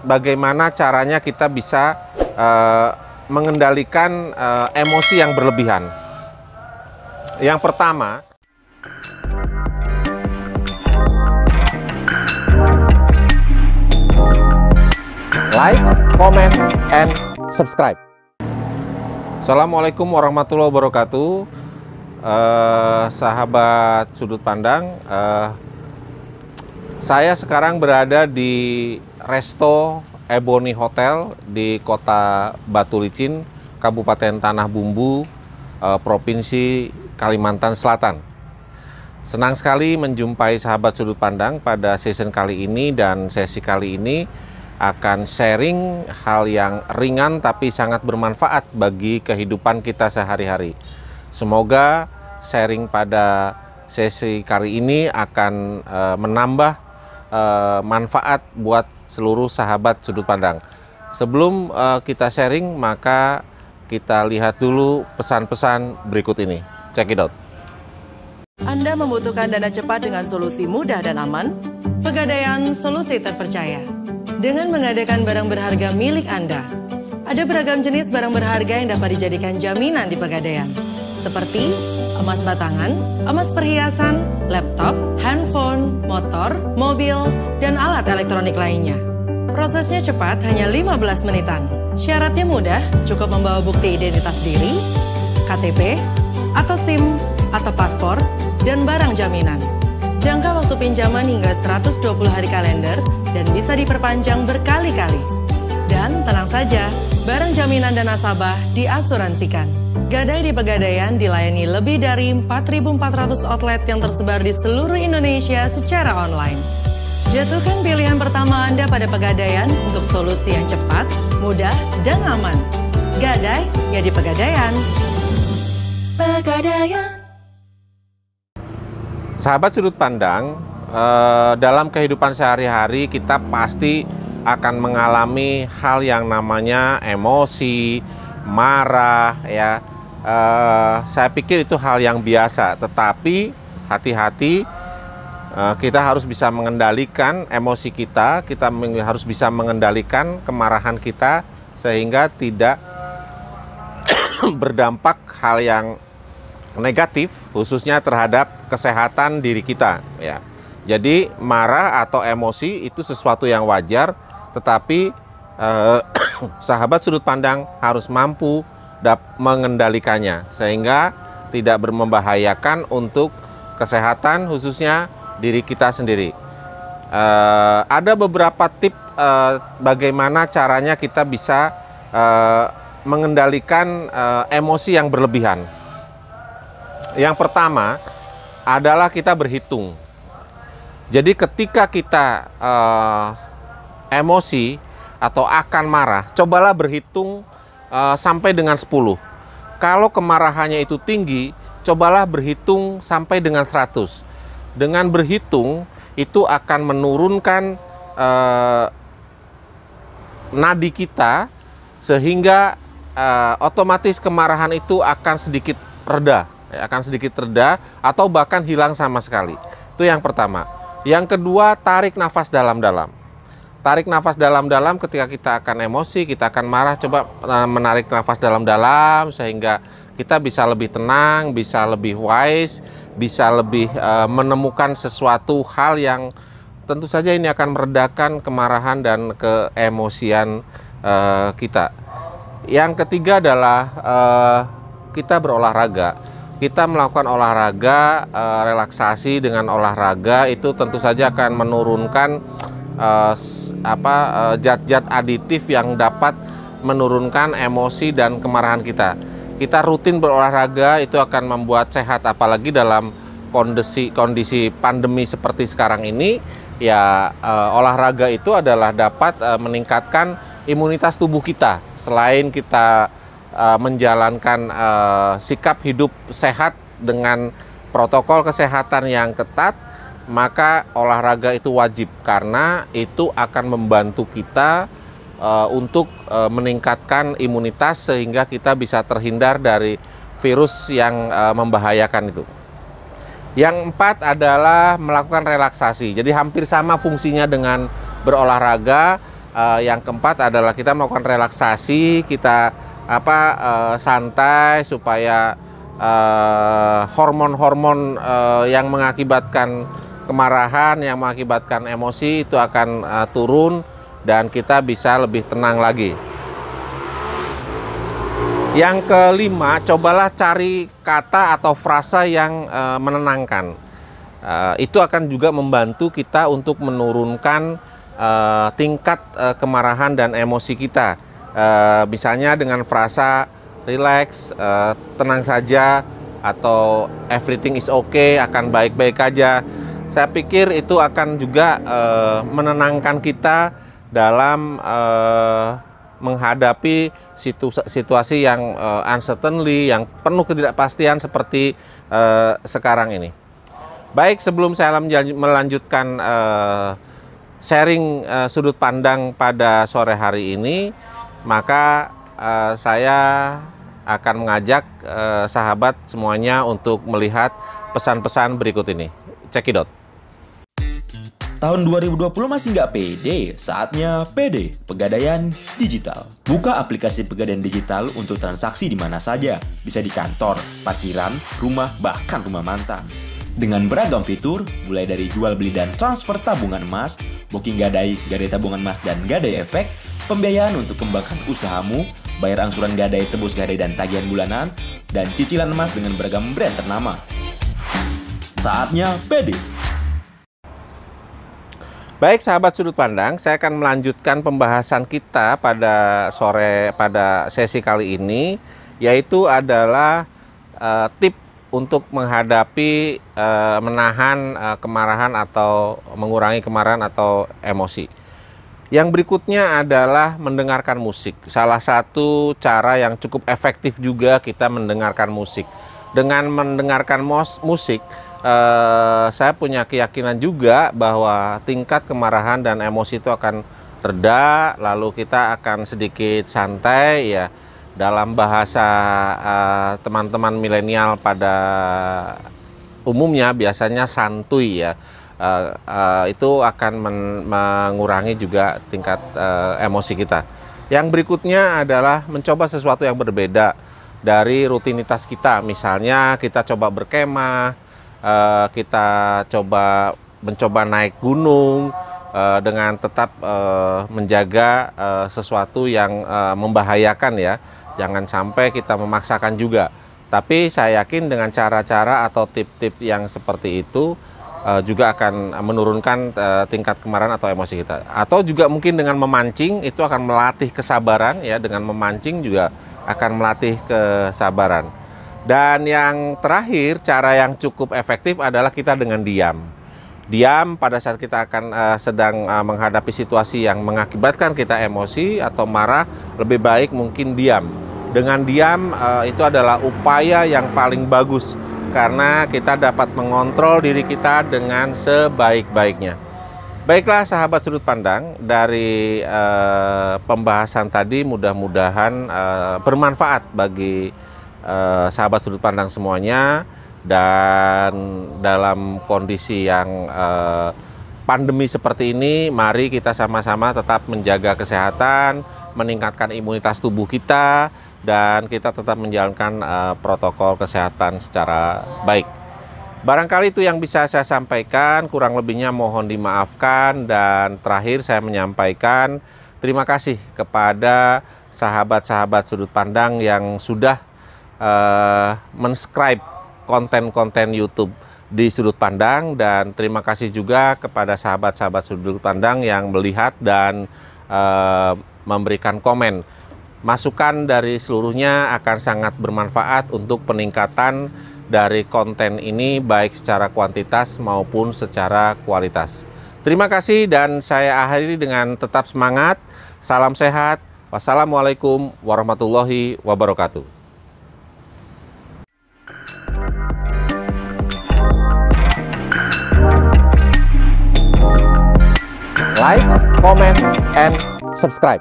Bagaimana caranya kita bisa mengendalikan emosi yang berlebihan. Yang pertama, like, comment, and subscribe. Assalamualaikum warahmatullahi wabarakatuh. Sahabat sudut pandang, saya sekarang berada di Resto Ebony Hotel di Kota Batu Licin, Kabupaten Tanah Bumbu, Provinsi Kalimantan Selatan. Senang sekali menjumpai sahabat sudut pandang pada season kali ini, dan sesi kali ini akan sharing hal yang ringan tapi sangat bermanfaat bagi kehidupan kita sehari-hari. Semoga sharing pada sesi kali ini akan menambah manfaat buat seluruh sahabat sudut pandang. Sebelum kita sharing, maka kita lihat dulu pesan-pesan berikut ini. Check it out. Anda membutuhkan dana cepat dengan solusi mudah dan aman? Pegadaian solusi terpercaya. Dengan mengadakan barang berharga milik Anda, ada beragam jenis barang berharga yang dapat dijadikan jaminan di Pegadaian, seperti emas batangan, emas perhiasan, laptop, handphone, motor, mobil, dan alat elektronik lainnya. Prosesnya cepat, hanya 15 menitan. Syaratnya mudah, cukup membawa bukti identitas diri, KTP, atau SIM, atau paspor, dan barang jaminan. Jangka waktu pinjaman hingga 120 hari kalender dan bisa diperpanjang berkali-kali. Dan tenang saja, barang jaminan dan nasabah diasuransikan. Gadai di Pegadaian dilayani lebih dari 4.400 outlet yang tersebar di seluruh Indonesia secara online. Jatuhkan pilihan pertama Anda pada Pegadaian untuk solusi yang cepat, mudah, dan aman. Gadai ya di Pegadaian. Pegadaian. Sahabat sudut pandang, dalam kehidupan sehari-hari kita pasti akan mengalami hal yang namanya emosi, marah, ya. Saya pikir itu hal yang biasa, tetapi hati-hati, kita harus bisa mengendalikan emosi kita, harus bisa mengendalikan kemarahan kita sehingga tidak berdampak hal yang negatif, khususnya terhadap kesehatan diri kita, ya. Jadi marah atau emosi itu sesuatu yang wajar, tetapi sahabat sudut pandang harus mampu mengendalikannya sehingga tidak membahayakan untuk kesehatan khususnya diri kita sendiri. Ada beberapa tips bagaimana caranya kita bisa mengendalikan emosi yang berlebihan. Yang pertama adalah kita berhitung. Jadi ketika kita emosi atau akan marah, cobalah berhitung sampai dengan 10. Kalau kemarahannya itu tinggi, cobalah berhitung sampai dengan 100. Dengan berhitung itu akan menurunkan nadi kita sehingga otomatis kemarahan itu akan sedikit reda. Atau bahkan hilang sama sekali. Itu yang pertama. Yang kedua, tarik nafas dalam-dalam. Tarik nafas dalam-dalam ketika kita akan emosi, kita akan marah. Coba menarik nafas dalam-dalam sehingga kita bisa lebih tenang, bisa lebih wise, bisa lebih menemukan sesuatu hal yang tentu saja ini akan meredakan kemarahan dan keemosian kita. Yang ketiga adalah kita berolahraga. Kita melakukan olahraga, relaksasi dengan olahraga itu tentu saja akan menurunkan zat-zat aditif yang dapat menurunkan emosi dan kemarahan kita. Kita rutin berolahraga itu akan membuat sehat, apalagi dalam kondisi pandemi seperti sekarang ini. Ya, olahraga itu adalah dapat meningkatkan imunitas tubuh kita. Selain kita menjalankan sikap hidup sehat dengan protokol kesehatan yang ketat, maka olahraga itu wajib karena itu akan membantu kita untuk meningkatkan imunitas sehingga kita bisa terhindar dari virus yang membahayakan itu. Yang empat adalah melakukan relaksasi. Jadi hampir sama fungsinya dengan berolahraga, Yang keempat adalah kita melakukan relaksasi, kita santai supaya hormon-hormon yang mengakibatkan kemarahan, yang mengakibatkan emosi itu akan turun dan kita bisa lebih tenang lagi. Yang kelima, cobalah cari kata atau frasa yang menenangkan. Itu akan juga membantu kita untuk menurunkan tingkat kemarahan dan emosi kita. Misalnya dengan frasa relax, tenang saja, atau everything is okay, akan baik-baik aja. Saya pikir itu akan juga menenangkan kita dalam menghadapi situasi yang uncertainty, yang penuh ketidakpastian seperti sekarang ini. Baik, sebelum saya melanjutkan sharing sudut pandang pada sore hari ini, maka saya akan mengajak sahabat semuanya untuk melihat pesan-pesan berikut ini. Cekidot. Tahun 2020 masih nggak pede? Saatnya pede Pegadaian Digital. Buka aplikasi Pegadaian Digital untuk transaksi di mana saja. Bisa di kantor, parkiran, rumah, bahkan rumah mantan. Dengan beragam fitur, mulai dari jual beli dan transfer tabungan emas, booking gadai tabungan emas dan gadai efek, pembiayaan untuk kembangkan usahamu, bayar angsuran gadai, tebus gadai dan tagihan bulanan, dan cicilan emas dengan beragam brand ternama. Saatnya pede. Baik sahabat sudut pandang, saya akan melanjutkan pembahasan kita pada sesi kali ini, yaitu adalah tip untuk menghadapi menahan kemarahan atau mengurangi kemarahan atau emosi. Yang berikutnya adalah mendengarkan musik. Salah satu cara yang cukup efektif juga kita mendengarkan musik. Dengan mendengarkan musik, saya punya keyakinan juga bahwa tingkat kemarahan dan emosi itu akan reda, lalu kita akan sedikit santai ya. Dalam bahasa teman-teman milenial pada umumnya biasanya santuy ya. Itu akan mengurangi juga tingkat emosi kita. Yang berikutnya adalah mencoba sesuatu yang berbeda dari rutinitas kita. Misalnya kita coba berkemah, kita mencoba naik gunung dengan tetap menjaga sesuatu yang membahayakan ya. Jangan sampai kita memaksakan juga. Tapi saya yakin dengan cara-cara atau tip-tip yang seperti itu juga akan menurunkan tingkat kemarahan atau emosi kita. Atau juga mungkin dengan memancing itu akan melatih kesabaran ya. Dengan memancing juga akan melatih kesabaran. Dan yang terakhir, cara yang cukup efektif adalah kita dengan diam. Diam pada saat kita akan sedang menghadapi situasi yang mengakibatkan kita emosi atau marah, lebih baik mungkin diam. Dengan diam itu adalah upaya yang paling bagus karena kita dapat mengontrol diri kita dengan sebaik-baiknya. Baiklah sahabat sudut pandang, dari pembahasan tadi mudah-mudahan bermanfaat bagi sahabat sudut pandang semuanya. Dan dalam kondisi yang pandemi seperti ini, mari kita sama-sama tetap menjaga kesehatan, meningkatkan imunitas tubuh kita, dan kita tetap menjalankan protokol kesehatan secara baik. Barangkali itu yang bisa saya sampaikan, kurang lebihnya mohon dimaafkan. Dan terakhir saya menyampaikan terima kasih kepada sahabat-sahabat sudut pandang yang sudah men-subscribe konten-konten YouTube di sudut pandang, dan terima kasih juga kepada sahabat-sahabat sudut pandang yang melihat dan memberikan komen. Masukan dari seluruhnya akan sangat bermanfaat untuk peningkatan dari konten ini baik secara kuantitas maupun secara kualitas. Terima kasih dan saya akhiri dengan tetap semangat. Salam sehat. Wassalamualaikum warahmatullahi wabarakatuh. Like, comment, and subscribe.